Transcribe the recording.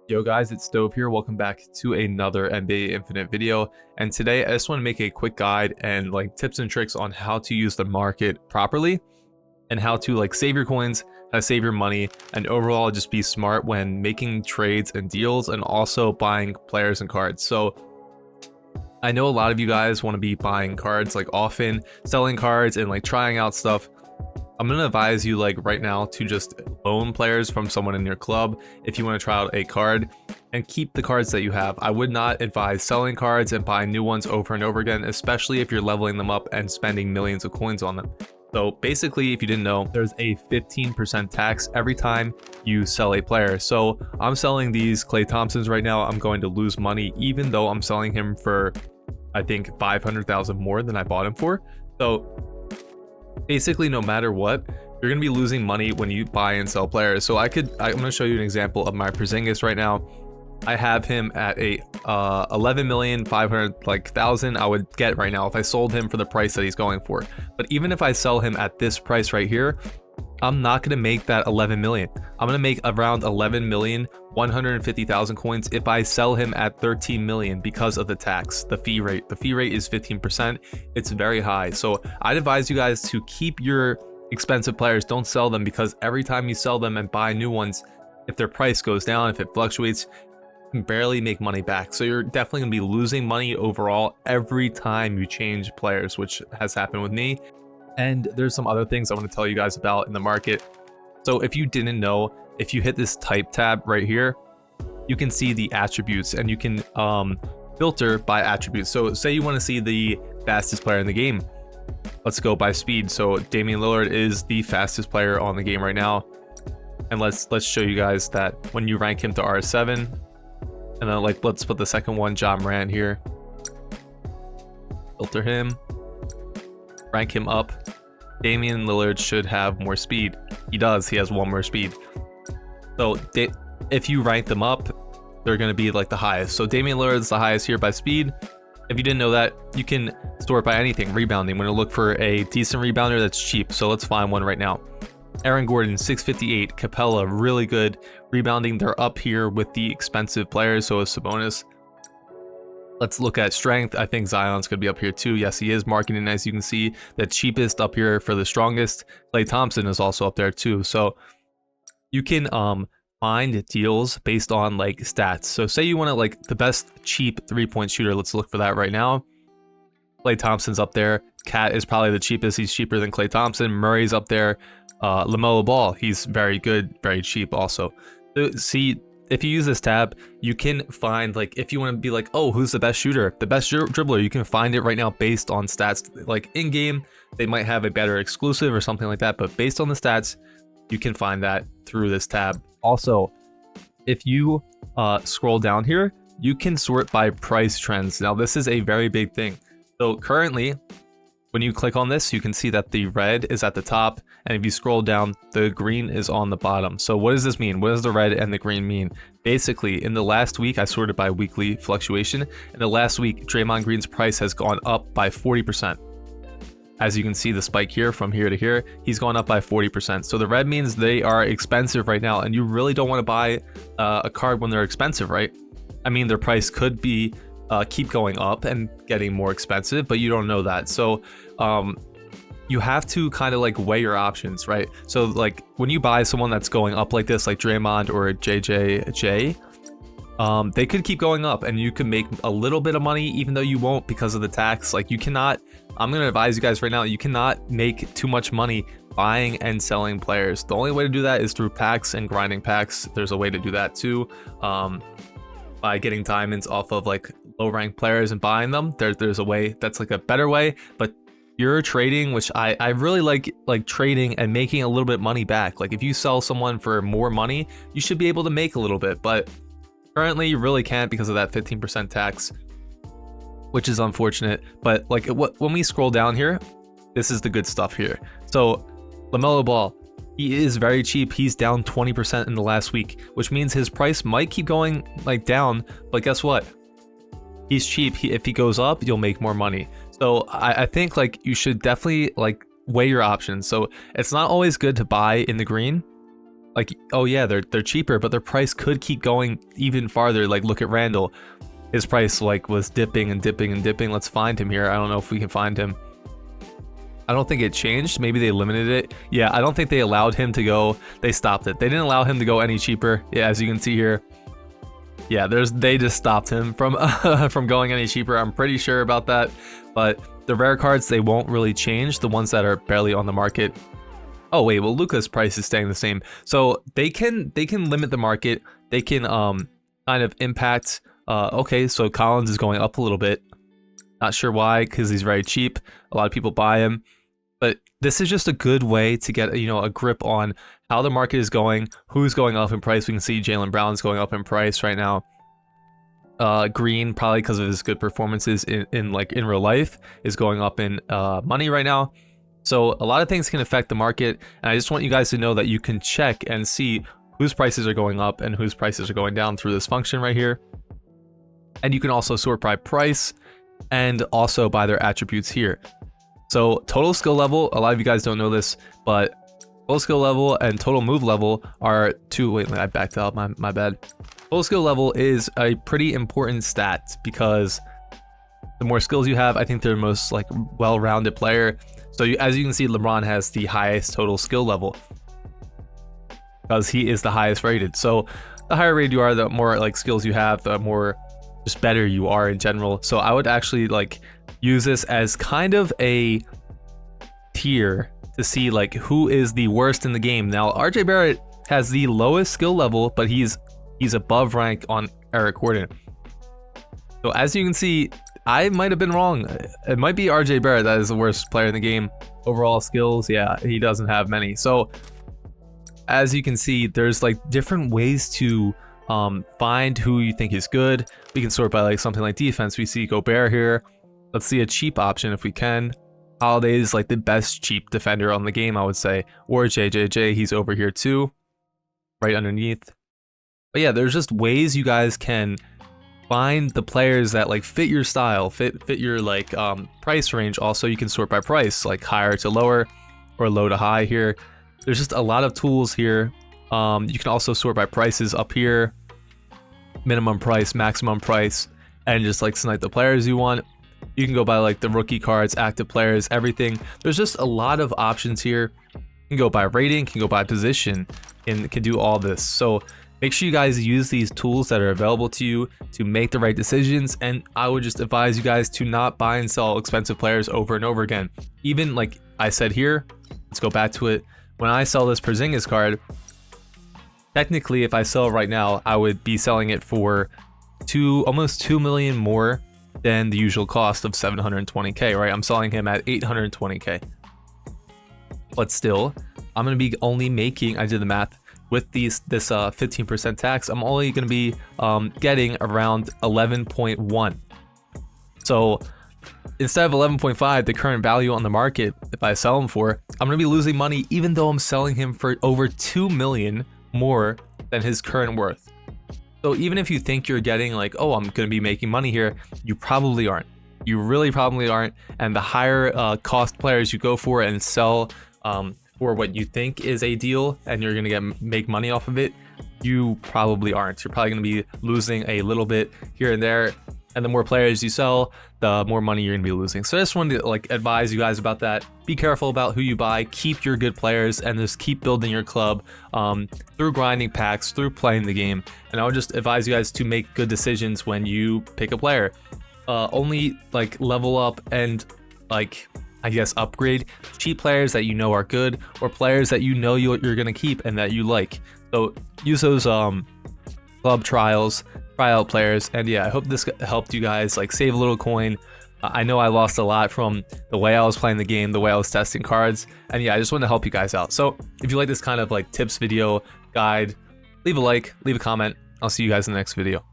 Yo guys, it's Stove here. Welcome back to another NBA Infinite video. And today I just want to make a quick guide and tips and tricks on how to use the market properly and how to save your coins, how to save your money, and overall just be smart when making trades and deals and also buying players and cards. So I know a lot of you guys want to be buying cards often, selling cards and trying out stuff. I'm going to advise you right now to just loan players from someone in your club if you want to try out a card and keep the cards that you have. I would not advise selling cards and buying new ones over and over again, especially if you're leveling them up and spending millions of coins on them. So basically, if you didn't know, there's a 15% tax every time you sell a player. So I'm selling these Klay Thompsons right now. I'm going to lose money even though I'm selling him for, I think, 500,000 more than I bought him for. So basically, no matter what, you're going to be losing money when you buy and sell players. So I'm going to show you an example of my Porzingis right now. I have him at a 11,500,000 I would get right now if I sold him for the price that he's going for. But even if I sell him at this price right here, I'm not going to make that 11 million. I'm going to make around 11,150,000 coins if I sell him at 13 million because of the tax, the fee rate. The fee rate is 15%. It's very high. So I'd advise you guys to keep your expensive players. Don't sell them, because every time you sell them and buy new ones, if their price goes down, if it fluctuates, you can barely make money back. So you're definitely going to be losing money overall every time you change players, which has happened with me. And there's some other things I want to tell you guys about in the market. So if you didn't know, if you hit this type tab right here, you can see the attributes and you can filter by attributes. So say you want to see the fastest player in the game. Let's go by speed. So Damian Lillard is the fastest player on the game right now. And let's show you guys that when you rank him to R7, and then let's put the second one, Ja Morant, here. Filter him. Rank him up. Damian Lillard should have more speed. He does. He has one more speed. So if you rank them up, they're going to be the highest. So Damian Lillard is the highest here by speed. If you didn't know that, you can store it by anything. Rebounding. I'm going to look for a decent rebounder that's cheap. So let's find one right now. Aaron Gordon, 658. Capella, really good. Rebounding, they're up here with the expensive players. So is Sabonis. Let's look at strength. I think Zion's going to be up here too. Yes, he is. Marketing, as you can see, the cheapest up here for the strongest. Klay Thompson is also up there too. So you can find deals based on stats. So say you want the best cheap 3-point shooter. Let's look for that right now. Klay Thompson's up there. Cat is probably the cheapest. He's cheaper than Klay Thompson. Murray's up there. LaMelo Ball, he's very good, very cheap also. So see, if you use this tab, you can find if you want to be oh, who's the best shooter, the best dribbler, you can find it right now based on stats. In game, they might have a better exclusive or something like that, but based on the stats, you can find that through this tab. Also, if you scroll down here, you can sort by price trends. Now, this is a very big thing. So currently, when you click on this, you can see that the red is at the top, and if you scroll down, the green is on the bottom. So what does this mean? What does the red and the green mean? Basically, in the last week, I sorted by weekly fluctuation. In the last week, Draymond Green's price has gone up by 40%. As you can see, the spike here from here to here, he's gone up by 40%. So the red means they are expensive right now, and you really don't want to buy a card when they're expensive, right? I mean, their price could be keep going up and getting more expensive, but you don't know that. So you have to kind of weigh your options, right? So when you buy someone that's going up like this, like Draymond or JJJ, they could keep going up and you can make a little bit of money, even though you won't because of the tax. You cannot, I'm going to advise you guys right now, you cannot make too much money buying and selling players. The only way to do that is through packs and grinding packs. There's a way to do that too. By getting diamonds off of low ranked players and buying them. There's a way that's a better way, but you're trading, which I really like trading and making a little bit money back. If you sell someone for more money, you should be able to make a little bit, but currently you really can't because of that 15% tax, which is unfortunate. But when we scroll down here, this is the good stuff here. So LaMelo Ball, he is very cheap. He's down 20% in the last week, which means his price might keep going down, but guess what? He's cheap. If he goes up, you'll make more money. So I think you should definitely weigh your options. So it's not always good to buy in the green. like, oh yeah, they're cheaper, but their price could keep going even farther. Like, look at Randall. His price like was dipping and dipping and dipping. Let's find him here. I don't know if we can find him. I don't think it changed. Maybe they limited it. Yeah, I don't think they allowed him to go. They stopped it. They didn't allow him to go any cheaper. Yeah, as you can see here. Yeah, they just stopped him from from going any cheaper. I'm pretty sure about that. But the rare cards, they won't really change. The ones that are barely on the market. Oh wait, well Luka's price is staying the same. So they can limit the market. They can kind of impact. Okay, so Collins is going up a little bit. Not sure why, because he's very cheap. A lot of people buy him. But this is just a good way to get, you know, a grip on how the market is going, who's going up in price. We can see Jaylen Brown's going up in price right now. Green, probably because of his good performances in real life, is going up in money right now. So a lot of things can affect the market, and I just want you guys to know that you can check and see whose prices are going up and whose prices are going down through this function right here. And you can also sort by price and also by their attributes here. So total skill level, a lot of you guys don't know this, but total skill level and total move level are two. Wait, I backed out, my bad. Total skill level is a pretty important stat because the more skills you have, I think they're the most like well-rounded player. So as you can see, LeBron has the highest total skill level because he is the highest rated. So the higher rated you are, the more like skills you have, the more just better you are in general. So I would actually like use this as kind of a tier to see like who is the worst in the game. Now RJ Barrett has the lowest skill level, but he's above rank on Eric Gordon. So as you can see, I might have been wrong. It might be RJ Barrett that is the worst player in the game. Overall skills, yeah, he doesn't have many. So as you can see, there's like different ways to find who you think is good. We can sort by like something like defense. We see Gobert here. Let's see a cheap option if we can. Holiday is like the best cheap defender on the game, I would say. Or JJJ, he's over here too, right underneath. But yeah, there's just ways you guys can find the players that like fit your style, fit your like price range. Also, you can sort by price, like higher to lower or low to high here. There's just a lot of tools here. You can also sort by prices up here, minimum price, maximum price, and just like snipe the players you want. You can go by like the rookie cards, active players, everything. There's just a lot of options here. You can go by rating, can go by position, and can do all this. So make sure you guys use these tools that are available to you to make the right decisions. And I would just advise you guys to not buy and sell expensive players over and over again. Even like I said here, let's go back to it. When I sell this Porzingis card, technically if I sell it right now, I would be selling it for almost 2 million more than the usual cost of 720k, right? I'm selling him at 820k. But still, I'm going to be only making, I did the math, with this 15% tax, I'm only going to be getting around 11.1. So instead of 11.5, the current value on the market, if I sell him for, I'm going to be losing money even though I'm selling him for over 2 million more than his current worth. So even if you think you're getting like, oh, I'm going to be making money here, you probably aren't. You really probably aren't. And the higher cost players you go for and sell for what you think is a deal and you're going to make money off of it, you probably aren't. You're probably going to be losing a little bit here and there. And the more players you sell, the more money you're going to be losing. So I just wanted to like advise you guys about that. Be careful about who you buy, keep your good players, and just keep building your club through grinding packs, through playing the game. And I would just advise you guys to make good decisions when you pick a player. Only like level up and like, I guess, upgrade cheap players that you know are good, or players that you know you're going to keep and that you like. So use those club trials, tryout players. And yeah, I hope this helped you guys like save a little coin. I know I lost a lot from the way I was playing the game, the way I was testing cards, and yeah, I just wanted to help you guys out. So if you like this kind of like tips video guide, leave a like, leave a comment. I'll see you guys in the next video.